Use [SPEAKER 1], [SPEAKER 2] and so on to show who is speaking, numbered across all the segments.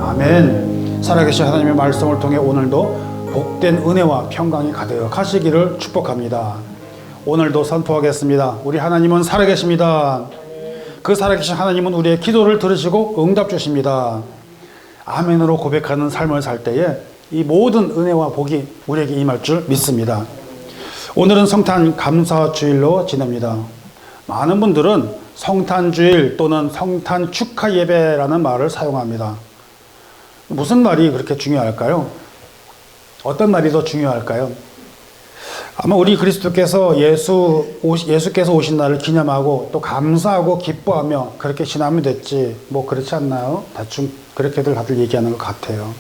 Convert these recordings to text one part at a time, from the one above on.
[SPEAKER 1] 아멘. 살아계신 하나님의 말씀을 통해 오늘도 복된 은혜와 평강이 가득하시기를 축복합니다. 오늘도 선포하겠습니다. 우리 하나님은 살아계십니다. 그 살아계신 하나님은 우리의 기도를 들으시고 응답 주십니다. 아멘으로 고백하는 삶을 살 때에 이 모든 은혜와 복이 우리에게 임할 줄 믿습니다. 오늘은 성탄 감사주일로 지냅니다. 많은 분들은 성탄주일 또는 성탄 축하 예배라는 말을 사용합니다. 무슨 말이 그렇게 중요할까요? 어떤 말이 더 중요할까요? 아마 우리 그리스도께서 예수께서 오신 날을 기념하고 또 감사하고 기뻐하며 그렇게 지나면 됐지 뭐 그렇지 않나요? 대충 그렇게들 다들 얘기하는 것 같아요.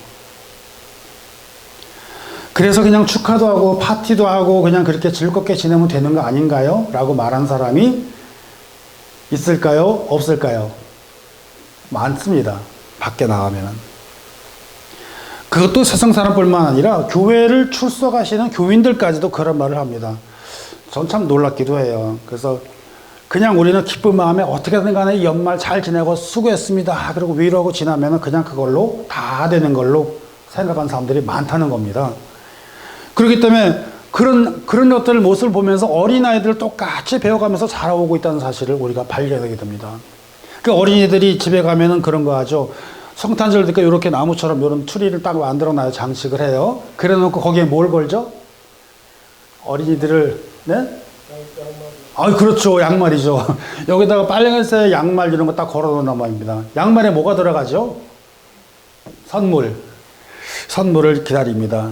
[SPEAKER 1] 그래서 그냥 축하도 하고 파티도 하고 그냥 그렇게 즐겁게 지내면 되는 거 아닌가요? 라고 말한 사람이 있을까요? 없을까요? 많습니다. 밖에 나가면은. 그것도 세상 사람뿐만 아니라 교회를 출석하시는 교인들까지도 그런 말을 합니다. 전 참 놀랍기도 해요. 그래서 그냥 우리는 기쁜 마음에 어떻게든 간에 이 연말 잘 지내고 수고했습니다. 그리고 위로하고 지나면 그냥 그걸로 다 되는 걸로 생각하는 사람들이 많다는 겁니다. 그렇기 때문에 그런 것들 모습을 보면서 어린아이들 똑같이 배워가면서 자라오고 있다는 사실을 우리가 발견하게 됩니다. 그 어린이들이 집에 가면은 그런 거 하죠. 성탄절 때 이렇게 나무처럼 이런 트리를 딱 만들어 놔요. 장식을 해요. 그래 놓고 거기에 뭘 걸죠? 어린이들을, 네? 아, 그렇죠. 양말이죠. 여기다가 빨간색 양말 이런 거 딱 걸어 놓는단 말입니다. 양말에 뭐가 들어가죠? 선물을 기다립니다.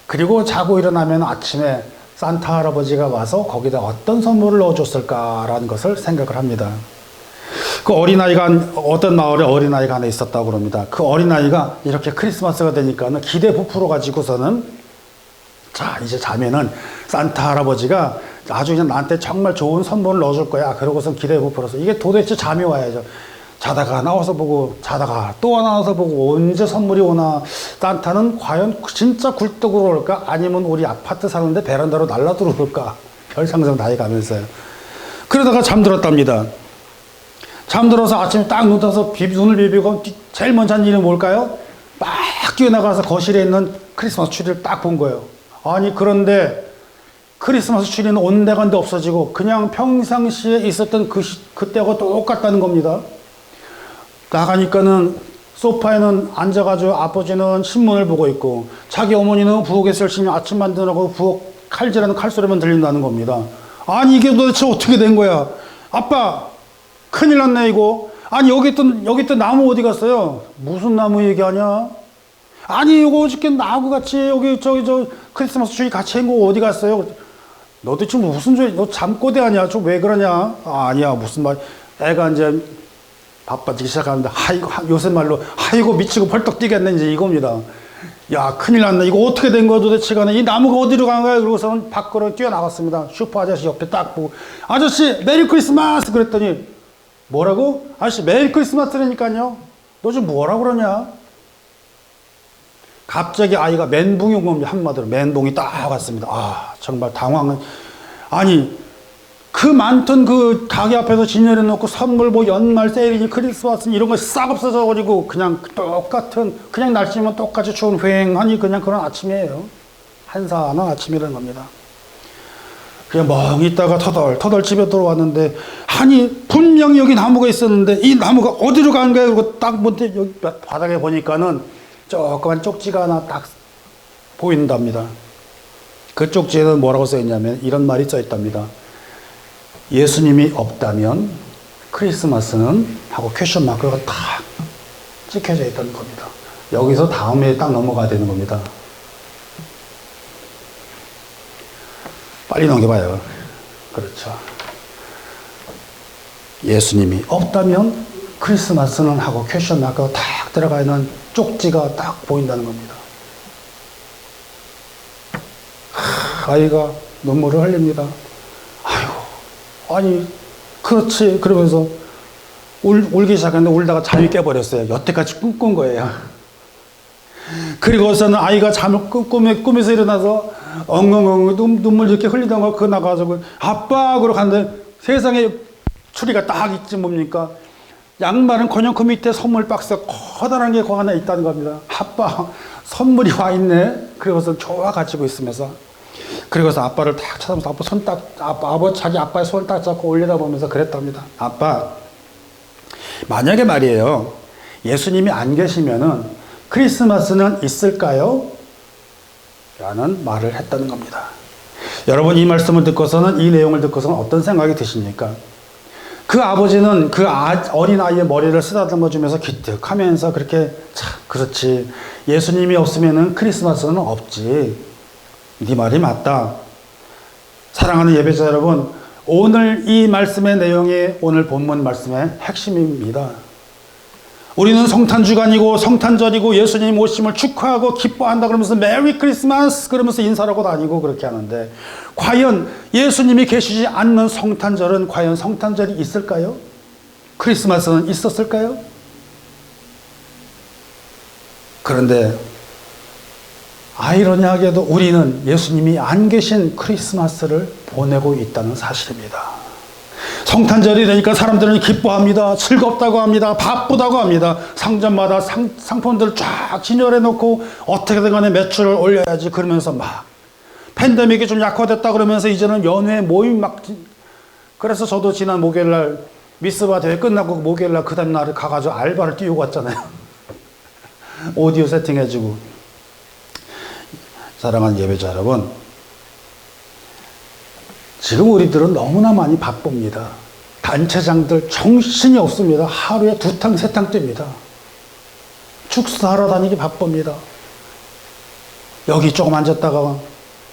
[SPEAKER 1] 그리고 자고 일어나면 아침에 산타 할아버지가 와서 거기다 어떤 선물을 넣어줬을까라는 것을 생각을 합니다. 그 어린아이가, 어떤 마을에 어린아이가 하나 있었다고 그럽니다. 그 어린아이가 이렇게 크리스마스가 되니까는 기대 부풀어 가지고서는 자, 이제 자면은 산타 할아버지가 아주 그냥 나한테 정말 좋은 선물을 넣어줄 거야. 그러고선 기대 부풀어서 이게 도대체 잠이 와야죠. 자다가 나와서 보고 자다가 또 나와서 보고 언제 선물이 오나. 산타는 과연 진짜 굴뚝으로 올까? 아니면 우리 아파트 사는데 베란다로 날라 들어올까? 별 상상 다 해가면서요. 그러다가 잠들었답니다. 잠들어서 아침에 딱 눈 떠서 눈을 비비고 제일 먼저 한 일이 뭘까요? 막 뛰어나가서 거실에 있는 크리스마스 트리를 딱 본 거예요. 아니 그런데 크리스마스 트리는 온데간데 없어지고 그냥 평상시에 있었던 그때하고 똑같다는 겁니다. 나가니까는 소파에는 앉아가지고 아버지는 신문을 보고 있고 자기 어머니는 부엌에서 열심히 아침 만드느라고 부엌 칼질하는 칼소리만 들린다는 겁니다. 아니 이게 도대체 어떻게 된 거야? 아빠 큰일 났네 이거. 아니 여기 또 나무 어디 갔어요? 무슨 나무 얘기하냐? 아니 이거 어저께 나하고 같이 여기 저 크리스마스 트리 같이 한 거 어디 갔어요? 너 대체 무슨 소리? 너 잠꼬대 아니야? 저 왜 그러냐? 아니야 무슨 말? 애가 이제 바빠지기 시작하는데 요새 말로 아이고 미치고 벌떡 뛰겠네 이제 이겁니다. 야 큰일 났네 이거 어떻게 된 거야 도대체 간에 이 나무가 어디로 간 거야? 그러고서는 밖으로 뛰어나갔습니다. 슈퍼 아저씨 옆에 딱 보고 아저씨 메리 크리스마스 그랬더니 뭐라고? 아저씨 메리 크리스마스라니까요. 너 지금 뭐라고 그러냐? 갑자기 아이가 멘붕이 온 겁니다. 한마디로 멘붕이 딱 왔습니다. 아 정말 당황은. 아니 그 많던 그 가게 앞에서 진열해 놓고 선물 뭐 연말 세일이니 크리스마스 이런 거 싹 없어져 버리고 그냥 똑같은 그냥 날씨만 똑같이 추운 휑하니 그냥 그런 아침이에요. 한산한 아침이라는 겁니다. 그냥 멍 있다가 터덜 집에 들어왔는데 아니 분명히 여기 나무가 있었는데 이 나무가 어디로 간 거야? 그리고 딱 여기 바닥에 보니까는 조그만 쪽지가 하나 딱 보인답니다. 그 쪽지에는 뭐라고 써 있냐면 이런 말이 써 있답니다. 예수님이 없다면 크리스마스는 하고 퀘션 마크가 딱 찍혀져 있다는 겁니다. 여기서 다음에 딱 넘어가야 되는 겁니다. 빨리 넘겨봐요. 그렇죠. 예수님이 없다면 크리스마스는 하고 퀘션 마크가 딱 들어가 있는 쪽지가 딱 보인다는 겁니다. 아이가 눈물을 흘립니다. 아이고, 아니, 그렇지. 그러면서 울기 시작했는데 울다가 잠이 깨버렸어요. 여태까지 꿈꾼 거예요. 그리고서는 아이가 잠을 꿈에서 일어나서 엉엉엉 눈물 이렇게 흘리다가 그 나가서 아빠 그러고 갔는데 세상에 추리가 딱 있지 뭡니까? 양말은커녕 그 밑에 선물 박스가 커다란 게 그 안에 있다는 겁니다. 아빠, 선물이 와 있네. 그러고서 좋아 가지고 있으면서, 그리고서 아빠를 딱 쳐다보면서 자기 아빠의 손을 딱 잡고 올려다보면서 그랬답니다. 아빠, 만약에 말이에요, 예수님이 안 계시면은 크리스마스는 있을까요? 라는 말을 했다는 겁니다. 여러분, 이 말씀을 듣고서는, 이 내용을 듣고서는 어떤 생각이 드십니까? 그 아버지는 그 어린아이의 머리를 쓰다듬어 주면서 기특하면서 그렇게, 참 그렇지, 예수님이 없으면은 크리스마스는 없지, 네 말이 맞다. 사랑하는 예배자 여러분, 오늘 이 말씀의 내용이 오늘 본문 말씀의 핵심입니다. 우리는 성탄주간이고 성탄절이고 예수님 오심을 축하하고 기뻐한다 그러면서 메리 크리스마스 그러면서 인사를 하고 다니고 그렇게 하는데, 과연 예수님이 계시지 않는 성탄절은 과연 성탄절이 있을까요? 크리스마스는 있었을까요? 그런데 아이러니하게도 우리는 예수님이 안 계신 크리스마스를 보내고 있다는 사실입니다. 성탄절이 되니까 사람들은 기뻐합니다. 즐겁다고 합니다. 바쁘다고 합니다. 상점마다 상품들을 쫙 진열해 놓고 어떻게든 간에 매출을 올려야지 그러면서 막, 팬데믹이 좀 약화됐다 그러면서 이제는 연회 모임 막, 그래서 저도 지난 목요일날 미스바 대회 끝나고 목요일날 그 다음 날에 가가지고 알바를 뛰고 왔잖아요. 오디오 세팅해주고. 사랑하는 예배자 여러분, 지금 우리들은 너무나 많이 바쁩니다. 단체장들 정신이 없습니다. 하루에 2탕 3탕 뜁니다. 축사하러 다니기 바쁩니다. 여기 조금 앉았다가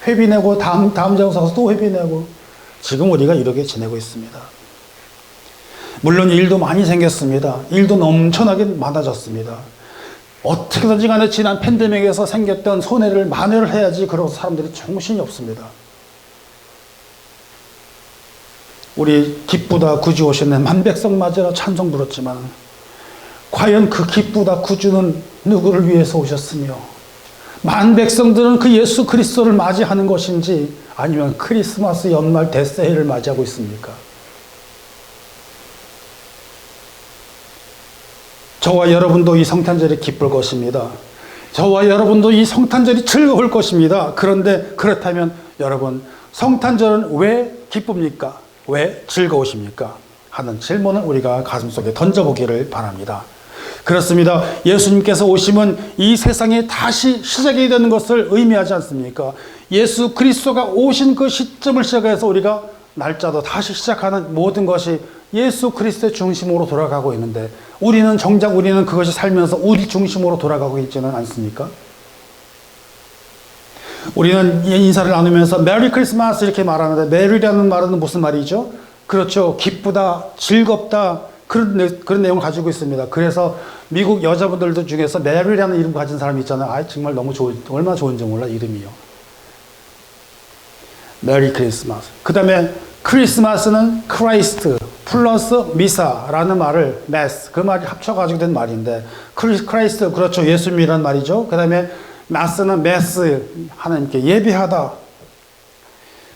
[SPEAKER 1] 회비 내고 다음 장소 가서 또 회비 내고, 지금 우리가 이렇게 지내고 있습니다. 물론 일도 많이 생겼습니다. 일도 넘쳐나게 많아졌습니다. 어떻게든지 간에 지난 팬데믹에서 생겼던 손해를 만회를 해야지, 그러고 사람들이 정신이 없습니다. 우리 기쁘다 구주 오셨네 만백성 맞으라 찬송 부르지만, 과연 그 기쁘다 구주는 누구를 위해서 오셨으며, 만백성들은 그 예수 그리스도를 맞이하는 것인지 아니면 크리스마스 연말 대세일을 맞이하고 있습니까? 저와 여러분도 이 성탄절이 기쁠 것입니다. 저와 여러분도 이 성탄절이 즐거울 것입니다. 그런데 그렇다면 여러분, 성탄절은 왜 기쁩니까? 왜 즐거우십니까? 하는 질문을 우리가 가슴속에 던져보기를 바랍니다. 그렇습니다. 예수님께서 오심은 이 세상에 다시 시작이 되는 것을 의미하지 않습니까? 예수 그리스도가 오신 그 시점을 시작해서 우리가 날짜도 다시 시작하는 모든 것이 예수 그리스도의 중심으로 돌아가고 있는데, 우리는 정작 우리는 그것이 살면서 우리 중심으로 돌아가고 있지는 않습니까? 우리는 인사를 나누면서 메리 크리스마스 이렇게 말하는데, 메리라는 말은 무슨 말이죠? 그렇죠. 기쁘다, 즐겁다, 그런 내용을 가지고 있습니다. 그래서 미국 여자분들도 중에서 메리라는 이름 가진 사람이 있잖아요. 아, 정말 너무 얼마나 좋은지 몰라, 이름이요. 메리 크리스마스. 그 다음에 크리스마스는 크라이스트 플러스 미사라는 말을 메스, 그 말이 합쳐가지고 된 말인데, 크라이스트, 그렇죠. 예수님이란 말이죠. 그 다음에 마스는 메스, 하나님께 예배하다.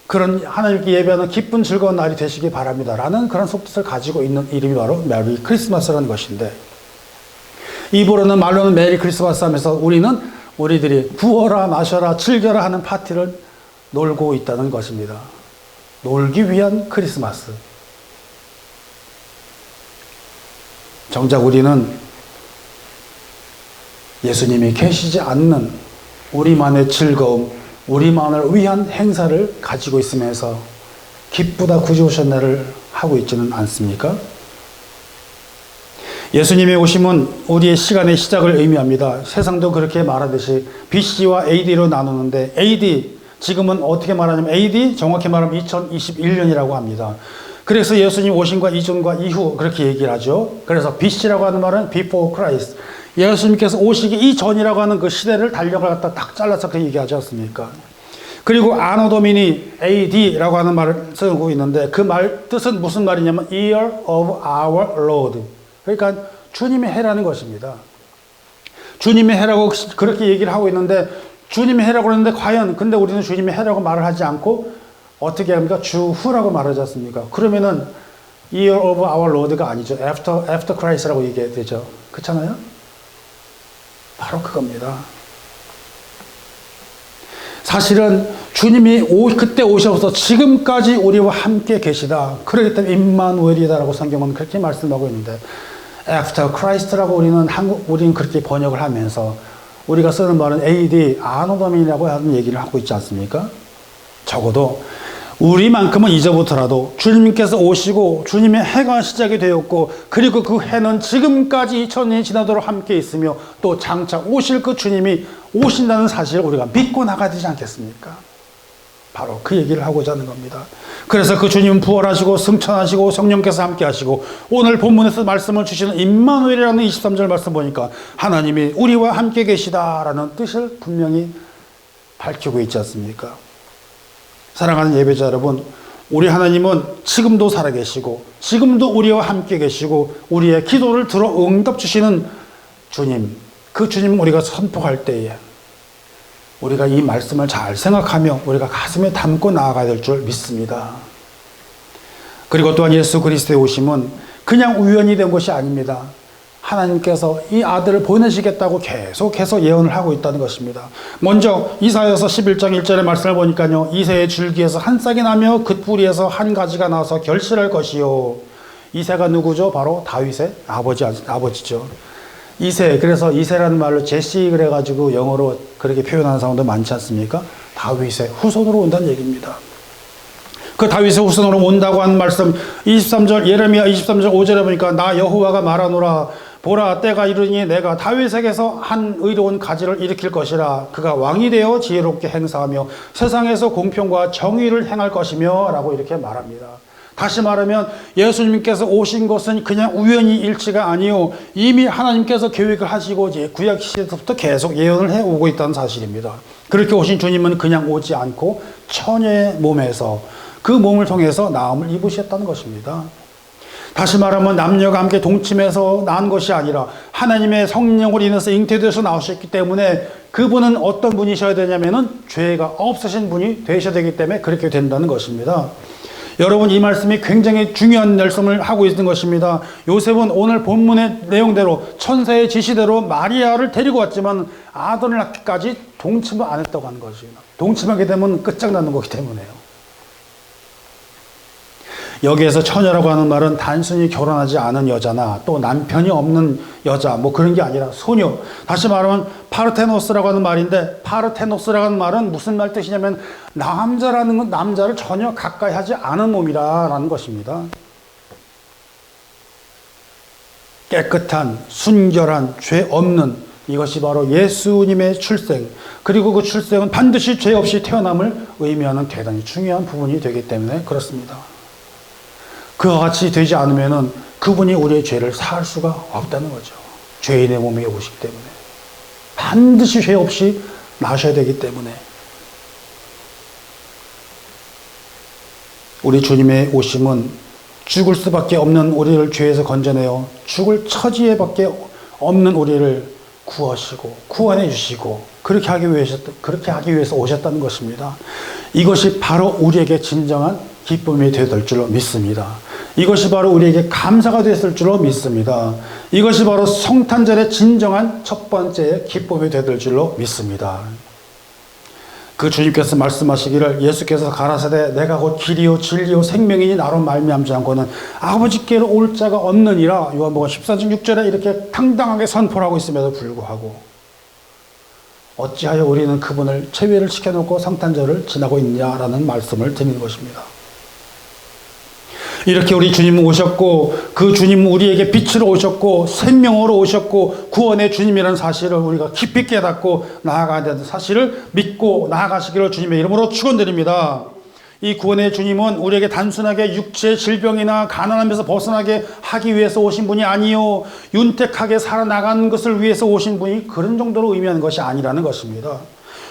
[SPEAKER 1] 그런 하나님께 예배하는 기쁜 즐거운 날이 되시기 바랍니다. 라는 그런 속뜻을 가지고 있는 이름이 바로 메리 크리스마스라는 것인데, 입으로는 말로는 메리 크리스마스 하면서 우리들이 부어라 마셔라 즐겨라 하는 파티를 놀고 있다는 것입니다. 놀기 위한 크리스마스. 정작 우리는 예수님이 계시지 않는 우리만의 즐거움, 우리만을 위한 행사를 가지고 있으면서 기쁘다 구주 오셨네를 하고 있지는 않습니까? 예수님의 오심은 우리의 시간의 시작을 의미합니다. 세상도 그렇게 말하듯이 BC와 AD로 나누는데, AD, 지금은 어떻게 말하냐면 AD, 정확히 말하면 2021년이라고 합니다. 그래서 예수님 오심과 이전과 이후 그렇게 얘기를 하죠. 그래서 BC라고 하는 말은 Before Christ, 예수님께서 오시기 이전이라고 하는 그 시대를 달력을 갖다 딱 잘라서 그 얘기하지 않습니까? 그리고 아노 도미니 AD라고 하는 말을 쓰고 있는데, 그 말 뜻은 무슨 말이냐면 Year of our Lord, 그러니까 주님의 해라는 것입니다. 주님의 해라고 그렇게 얘기를 하고 있는데, 주님의 해라고 그러는데 과연, 근데 우리는 주님의 해라고 말을 하지 않고 어떻게 합니까? 주후라고 말하지 않습니까? 그러면은 year of our Lord가 아니죠. after Christ라고 얘기해야 되죠. 그렇잖아요? 바로 그겁니다. 사실은 주님이 그때 오셔서 지금까지 우리와 함께 계시다. 그렇기 때문에 임마누엘이다라고 성경은 그렇게 말씀하고 있는데 after Christ라고 우리는 그렇게 번역을 하면서 우리가 쓰는 말은 AD, 아노더민이라고 하는 얘기를 하고 있지 않습니까? 적어도 우리만큼은 이제부터라도 주님께서 오시고 주님의 해가 시작이 되었고 그리고 그 해는 지금까지 2000년이 지나도록 함께 있으며 또 장차 오실 그 주님이 오신다는 사실을 우리가 믿고 나가야 되지 않겠습니까? 바로 그 얘기를 하고자 하는 겁니다. 그래서 그 주님은 부활하시고 승천하시고 성령께서 함께 하시고 오늘 본문에서 말씀을 주시는 임마누엘이라는 23절 말씀 보니까 하나님이 우리와 함께 계시다라는 뜻을 분명히 밝히고 있지 않습니까? 사랑하는 예배자 여러분, 우리 하나님은 지금도 살아계시고 지금도 우리와 함께 계시고 우리의 기도를 들어 응답 주시는 주님, 그 주님은 우리가 선포할 때에 우리가 이 말씀을 잘 생각하며 우리가 가슴에 담고 나아가야 될 줄 믿습니다. 그리고 또한 예수 그리스도의 오심은 그냥 우연히 된 것이 아닙니다. 하나님께서 이 아들을 보내시겠다고 계속해서 예언을 하고 있다는 것입니다. 먼저 이사야서 11장 1절의 말씀을 보니까요. 이새의 줄기에서 한 싹이 나며 그 뿌리에서 한 가지가 나서 결실할 것이요. 이새가 누구죠? 바로 다윗의 아버지죠. 이새, 그래서 이새라는 말로 제시 그래가지고 영어로 그렇게 표현하는 사람도 많지 않습니까? 다윗의 후손으로 온다는 얘기입니다. 그 다윗의 후손으로 온다고 하는 말씀 23절 예레미야 23절 5절에 보니까 나 여호와가 말하노라 보라 때가 이르니 내가 다윗에게서 한 의로운 가지를 일으킬 것이라 그가 왕이 되어 지혜롭게 행사하며 세상에서 공평과 정의를 행할 것이며 라고 이렇게 말합니다. 다시 말하면 예수님께서 오신 것은 그냥 우연히 일치가 아니요 이미 하나님께서 계획을 하시고 이제 구약 시대부터 계속 예언을 해오고 있다는 사실입니다. 그렇게 오신 주님은 그냥 오지 않고 처녀의 몸에서 그 몸을 통해서 나음을 입으셨다는 것입니다. 다시 말하면 남녀가 함께 동침해서 낳은 것이 아니라 하나님의 성령으로 인해서 잉태되어서 나오셨기 때문에 그분은 어떤 분이셔야 되냐면은 죄가 없으신 분이 되셔야 되기 때문에 그렇게 된다는 것입니다. 여러분 이 말씀이 굉장히 중요한 말씀을 하고 있는 것입니다. 요셉은 오늘 본문의 내용대로 천사의 지시대로 마리아를 데리고 왔지만 아들을 낳기까지 동침을 안 했다고 하는 거죠. 동침하게 되면 끝장나는 거기 때문에요. 여기에서 처녀라고 하는 말은 단순히 결혼하지 않은 여자나 또 남편이 없는 여자 뭐 그런 게 아니라 소녀. 다시 말하면 파르테노스라고 하는 말인데 파르테노스라고 하는 말은 무슨 말 뜻이냐면 남자라는 건 남자를 전혀 가까이 하지 않은 몸이라는 것입니다. 깨끗한 순결한 죄 없는 이것이 바로 예수님의 출생 그리고 그 출생은 반드시 죄 없이 태어남을 의미하는 대단히 중요한 부분이 되기 때문에 그렇습니다. 그와 같이 되지 않으면은 그분이 우리의 죄를 사할 수가 없다는 거죠. 죄인의 몸에 오시기 때문에. 반드시 죄 없이 나셔야 되기 때문에. 우리 주님의 오심은 죽을 수밖에 없는 우리를 죄에서 건져내어 죽을 처지에밖에 없는 우리를 구하시고 구원해 주시고 그렇게 하기 위해서 오셨다는 것입니다. 이것이 바로 우리에게 진정한 기쁨이 되었을 줄로 믿습니다. 이것이 바로 우리에게 감사가 되었을 줄로 믿습니다. 이것이 바로 성탄절의 진정한 첫 번째 기쁨이 되었을 줄로 믿습니다. 그 주님께서 말씀하시기를 예수께서 가라사대 내가 곧 길이요 진리요 생명이니 나로 말미암지 않고는 아버지께로 올 자가 없느니라 요한복음 14장 6절에 이렇게 당당하게 선포를 하고 있음에도 불구하고 어찌하여 우리는 그분을 체외를 시켜놓고 성탄절을 지나고 있냐라는 말씀을 드리는 것입니다. 이렇게 우리 주님은 오셨고 그 주님은 우리에게 빛으로 오셨고 생명으로 오셨고 구원의 주님이라는 사실을 우리가 깊이 깨닫고 나아가야 되는 사실을 믿고 나아가시기를 주님의 이름으로 축원드립니다. 이 구원의 주님은 우리에게 단순하게 육체의 질병이나 가난함에서 벗어나게 하기 위해서 오신 분이 아니요 윤택하게 살아나가는 것을 위해서 오신 분이 그런 정도로 의미하는 것이 아니라는 것입니다.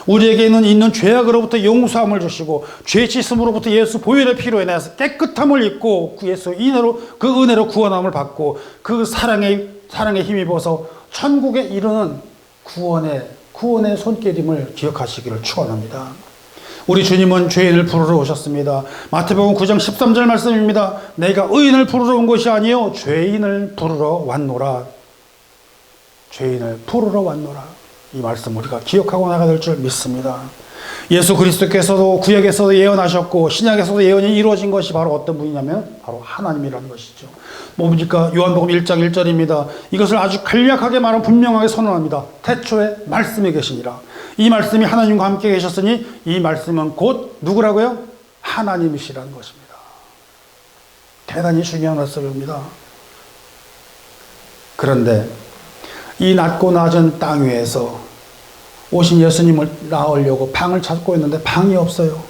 [SPEAKER 1] 우리에게는 있는 죄악으로부터 용서함을 주시고 죄 씻음으로부터 예수 보혈의 피로 인해서 깨끗함을 입고 그 예수 그 은혜로 구원함을 받고 그 사랑에 힘입어서 천국에 이르는 구원의 손길임을 기억하시기를 축원합니다. 우리 주님은 죄인을 부르러 오셨습니다. 마태복음 9장 13절 말씀입니다. 내가 의인을 부르러 온 것이 아니요 죄인을 부르러 왔노라. 죄인을 부르러 왔노라. 이 말씀 우리가 기억하고 나가야 될 줄 믿습니다. 예수 그리스도께서도 구약에서도 예언하셨고 신약에서도 예언이 이루어진 것이 바로 어떤 분이냐면 바로 하나님이라는 것이죠. 뭡니까? 요한복음 1장 1절입니다. 이것을 아주 간략하게 말하면 분명하게 선언합니다. 태초에 말씀이 계시니라. 이 말씀이 하나님과 함께 계셨으니 이 말씀은 곧 누구라고요? 하나님이시라는 것입니다. 대단히 중요한 말씀입니다. 그런데 이 낮고 낮은 땅 위에서 오신 예수님을 낳으려고 방을 찾고 있는데 방이 없어요.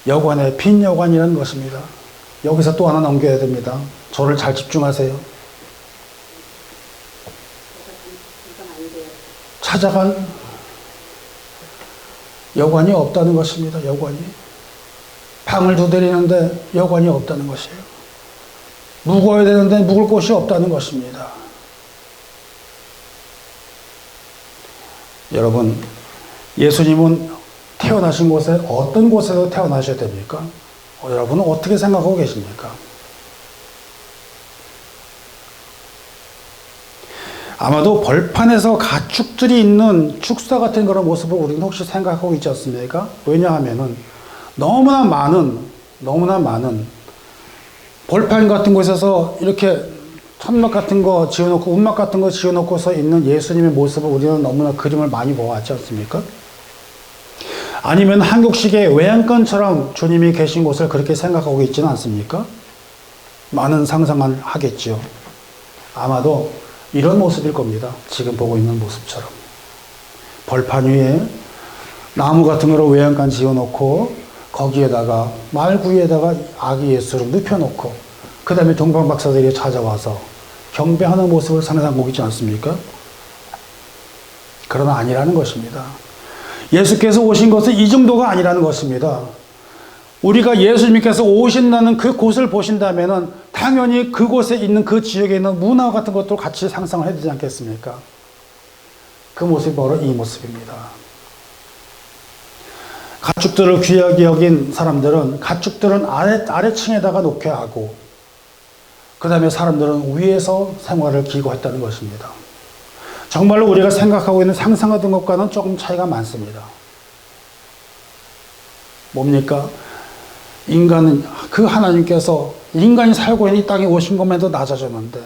[SPEAKER 1] 여관에 빈 여관이라는 것입니다. 여기서 또 하나 넘겨야 됩니다. 저를 잘 집중하세요. 찾아간 여관이 없다는 것입니다. 여관이. 방을 두드리는데 여관이 없다는 것이에요. 묵어야 되는데 묵을 곳이 없다는 것입니다. 여러분, 예수님은 태어나신 곳에 어떤 곳에서 태어나셔야 됩니까? 여러분은 어떻게 생각하고 계십니까? 아마도 벌판에서 가축들이 있는 축사 같은 그런 모습을 우리는 혹시 생각하고 있지 않습니까? 왜냐하면은 너무나 많은 벌판 같은 곳에서 이렇게 천막 같은 거 지어놓고 움막 같은 거 지어놓고서 있는 예수님의 모습을 우리는 너무나 그림을 많이 보았지 않습니까? 아니면 한국식의 외양간처럼 주님이 계신 곳을 그렇게 생각하고 있지는 않습니까? 많은 상상을 하겠죠. 아마도 이런 모습일 겁니다. 지금 보고 있는 모습처럼. 벌판 위에 나무 같은 거로 외양간 지어놓고 거기에다가 말구이에다가 아기 예수를 눕혀놓고 그 다음에 동방박사들이 찾아와서 경배하는 모습을 상상하고 있지 않습니까? 그러나 아니라는 것입니다. 예수께서 오신 것은 이 정도가 아니라는 것입니다. 우리가 예수님께서 오신다는 그 곳을 보신다면 당연히 그곳에 있는 그 지역에 있는 문화 같은 것도 같이 상상을 해야 되지 않겠습니까? 그 모습이 바로 이 모습입니다. 가축들을 귀하게 여긴 사람들은 가축들은 아래층에다가 놓게 하고 그 다음에 사람들은 위에서 생활을 기고했다는 것입니다. 정말로 우리가 생각하고 있는 상상하던 것과는 조금 차이가 많습니다. 뭡니까? 인간은 그 하나님께서 인간이 살고 있는 이 땅에 오신 것만도 낮아졌는데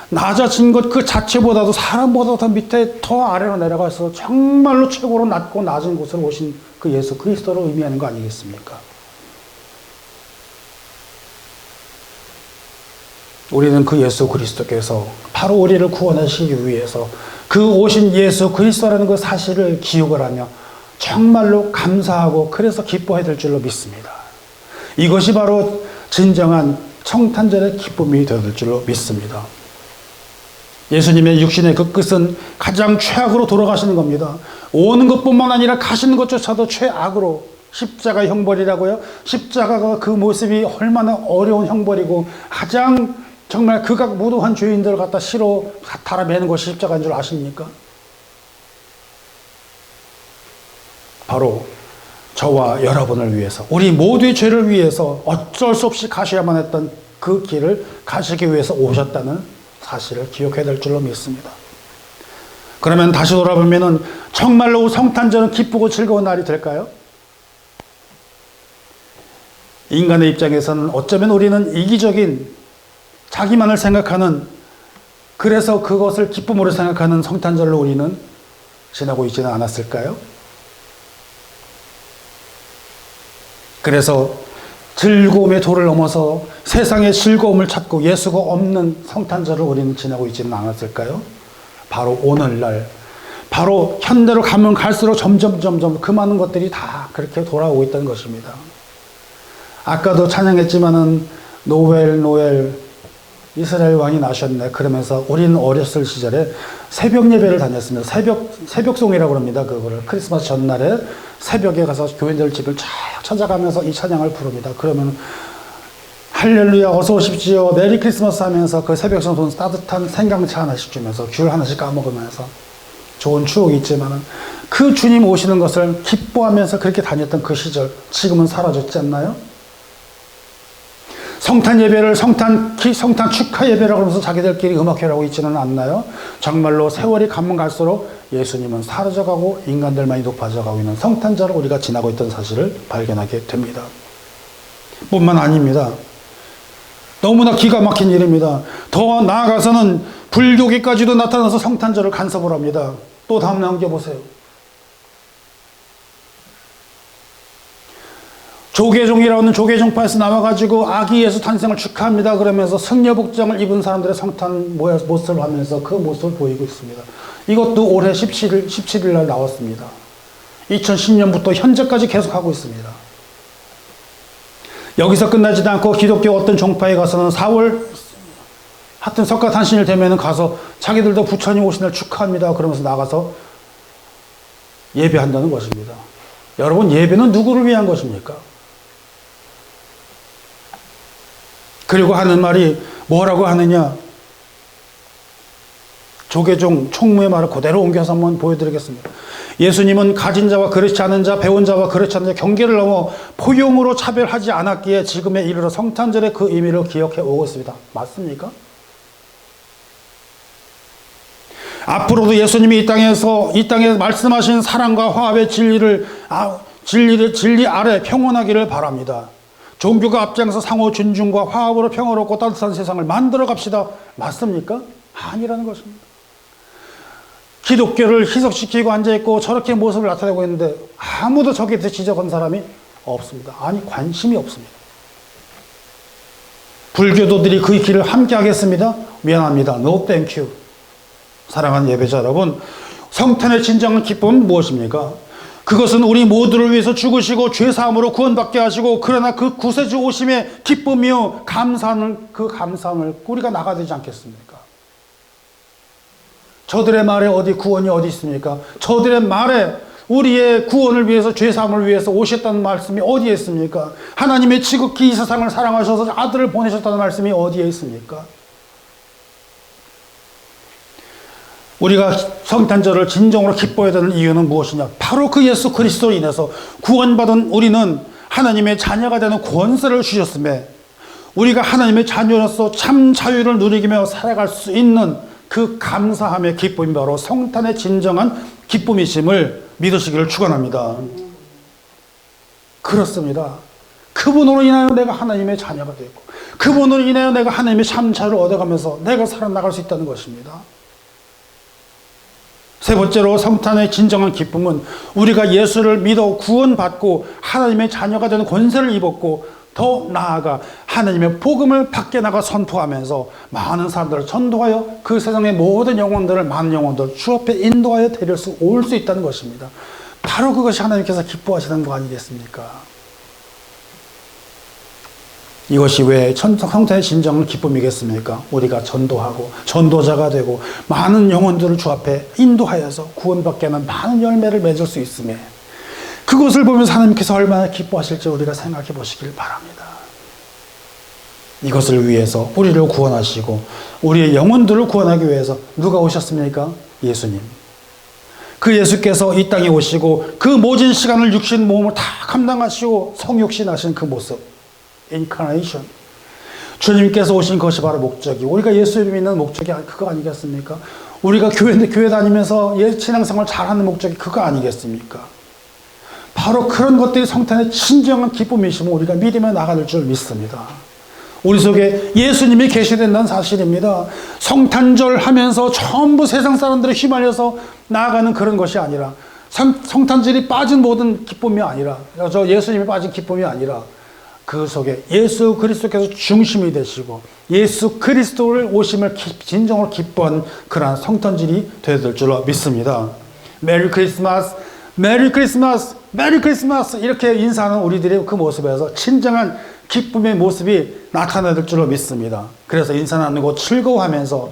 [SPEAKER 1] 낮아진 것 그 자체보다도 사람보다 더 밑에 더 아래로 내려가서 정말로 최고로 낮고 낮은 곳으로 오신 그 예수 그리스도를 의미하는 거 아니겠습니까? 우리는 그 예수 그리스도께서 바로 우리를 구원하시기 위해서 그 오신 예수 그리스도라는 그 사실을 기억을 하며 정말로 감사하고 그래서 기뻐해야 될 줄로 믿습니다. 이것이 바로 진정한 성탄절의 기쁨이 되어야 될 줄로 믿습니다. 예수님의 육신의 그 끝은 가장 최악으로 돌아가시는 겁니다. 오는 것뿐만 아니라 가시는 것조차도 최악으로 십자가 형벌이라고요. 십자가가 그 모습이 얼마나 어려운 형벌이고 가장 정말 극악 무도한 죄인들을 갖다 실어 달아매는 것이 십자가인 줄 아십니까? 바로 저와 여러분을 위해서 우리 모두의 죄를 위해서 어쩔 수 없이 가셔야만 했던 그 길을 가시기 위해서 오셨다는 사실을 기억해야 될 줄로 믿습니다. 그러면 다시 돌아보면은 정말로 성탄절은 기쁘고 즐거운 날이 될까요? 인간의 입장에서는 어쩌면 우리는 이기적인 자기만을 생각하는 그래서 그것을 기쁨으로 생각하는 성탄절로 우리는 지나고 있지는 않았을까요? 그래서 즐거움의 도를 넘어서 세상의 즐거움을 찾고 예수가 없는 성탄절을 우리는 지나고 있지는 않았을까요? 바로 오늘날, 바로 현대로 가면 갈수록 점점 그 많은 것들이 다 그렇게 돌아오고 있다는 것입니다. 아까도 찬양했지만은 노엘 이스라엘 왕이 나셨네 그러면서 우리는 어렸을 시절에 새벽 예배를 다녔습니다. 새벽송이라고 합니다. 그거를 크리스마스 전날에 새벽에 가서 교인들 집을 쫙 찾아가면서 이 찬양을 부릅니다. 그러면 할렐루야 어서 오십시오 메리 크리스마스 하면서 그 새벽송 따뜻한 생강차 하나씩 주면서 귤 하나씩 까먹으면서 좋은 추억이 있지만은 그 주님 오시는 것을 기뻐하면서 그렇게 다녔던 그 시절, 지금은 사라졌지 않나요? 성탄 예배를 성탄 축하 예배라고 하면서 자기들끼리 음악회라고 있지는 않나요? 정말로 세월이 가면 갈수록 예수님은 사라져가고 인간들만이 높아져가고 있는 성탄절을 우리가 지나고 있던 사실을 발견하게 됩니다. 뿐만 아닙니다. 너무나 기가 막힌 일입니다. 더 나아가서는 불교계까지도 나타나서 성탄절을 간섭을 합니다. 또 다음 넘겨보세요. 조계종이라고 하는 조계종파에서 나와가지고 아기 예수 탄생을 축하합니다 그러면서 승려복장을 입은 사람들의 성탄 모습을 하면서 그 모습을 보이고 있습니다. 이것도 올해 17일 날 나왔습니다. 2010년부터 현재까지 계속하고 있습니다. 여기서 끝나지도 않고 기독교 어떤 종파에 가서는 4월 하여튼 석가탄신일 되면은 가서 자기들도 부처님 오신 날 축하합니다 그러면서 나가서 예배한다는 것입니다. 여러분, 예배는 누구를 위한 것입니까? 그리고 하는 말이 뭐라고 하느냐? 조계종 총무의 말을 그대로 옮겨서 한번 보여드리겠습니다. 예수님은 가진 자와 그렇지 않은 자, 배운 자와 그렇지 않은 자 경계를 넘어 포용으로 차별하지 않았기에 지금에 이르러 성탄절의 그 의미를 기억해 오고 있습니다. 맞습니까? 앞으로도 예수님이 이 땅에 말씀하신 사랑과 화합의 진리 아래 평온하기를 바랍니다. 종교가 앞장서 상호 존중과 화합으로 평화롭고 따뜻한 세상을 만들어 갑시다. 맞습니까? 아니라는 것입니다. 기독교를 희석시키고 앉아있고 저렇게 모습을 나타내고 있는데 아무도 저기에 대해 지적한 사람이 없습니다. 아니, 관심이 없습니다. 불교도들이 그 길을 함께 하겠습니다. 미안합니다. No thank you. 사랑하는 예배자 여러분, 성탄의 진정한 기쁨은 무엇입니까? 그것은 우리 모두를 위해서 죽으시고 죄사함으로 구원받게 하시고, 그러나 그 구세주 오심의 기쁨이요 그 감사함을 우리가 나가야 되지 않겠습니까? 저들의 말에 구원이 어디 있습니까? 저들의 말에 우리의 구원을 위해서, 죄사함을 위해서 오셨다는 말씀이 어디에 있습니까? 하나님의 지극히 이 세상을 사랑하셔서 아들을 보내셨다는 말씀이 어디에 있습니까? 우리가 성탄절을 진정으로 기뻐해야 되는 이유는 무엇이냐? 바로 그 예수 그리스도로 인해서 구원받은 우리는 하나님의 자녀가 되는 권세를 주셨음에, 우리가 하나님의 자녀로서 참 자유를 누리며 살아갈 수 있는 그 감사함의 기쁨이 바로 성탄의 진정한 기쁨이심을 믿으시기를 축원합니다. 그렇습니다. 그분으로 인하여 내가 하나님의 자녀가 되고, 그분으로 인하여 내가 하나님의 참 자유를 얻어가면서 내가 살아나갈 수 있다는 것입니다. 세 번째로, 성탄의 진정한 기쁨은 우리가 예수를 믿어 구원받고 하나님의 자녀가 되는 권세를 입었고, 더 나아가 하나님의 복음을 밖에 나가 선포하면서 많은 사람들을 전도하여 그 세상의 모든 영혼들을, 많은 영혼들 주 앞에 인도하여 데릴 수 올 수 있다는 것입니다. 바로 그것이 하나님께서 기뻐하시는 거 아니겠습니까? 이것이 왜 성탄의 진정한 기쁨이겠습니까? 우리가 전도하고 전도자가 되고 많은 영혼들을 주 앞에 인도하여서 구원받게 하는 많은 열매를 맺을 수 있음에, 그것을 보면서 하나님께서 얼마나 기뻐하실지 우리가 생각해 보시길 바랍니다. 이것을 위해서 우리를 구원하시고 우리의 영혼들을 구원하기 위해서 누가 오셨습니까? 예수님. 그 예수께서 이 땅에 오시고 그 모진 시간을 육신 몸을 다 감당하시고 성육신하신 그 모습, 인카네이션. 주님께서 오신 것이 바로 목적이, 우리가 예수를 믿는 목적이 그거 아니겠습니까? 우리가 교회 다니면서 신앙생활 잘하는 목적이 그거 아니겠습니까? 바로 그런 것들이 성탄의 진정한 기쁨이시면 우리가 믿으며 나갈 줄 믿습니다. 우리 속에 예수님이 계시된다는 사실입니다. 성탄절 하면서 전부 세상 사람들이 휘말려서 나아가는 그런 것이 아니라, 성탄절이 빠진 모든 기쁨이 아니라, 저 예수님이 빠진 기쁨이 아니라, 그 속에 예수 그리스도께서 중심이 되시고 예수 그리스도를 오심을 진정으로 기뻐하는 그러한 성탄절이 되어야 될 줄로 믿습니다. 메리 크리스마스, 메리 크리스마스, 메리 크리스마스 이렇게 인사하는 우리들의 그 모습에서 진정한 기쁨의 모습이 나타나야 될 줄로 믿습니다. 그래서 인사 나누고 즐거워하면서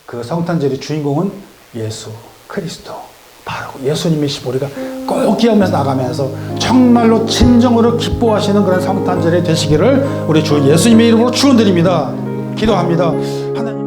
[SPEAKER 1] 그 성탄절의 주인공은 예수 그리스도, 바로 예수님이시고 우리가 꼭 기억하면서 나가면서 정말로 진정으로 기뻐하시는 그런 성탄절이 되시기를 우리 주 예수님의 이름으로 축원드립니다. 기도합니다. 하나님.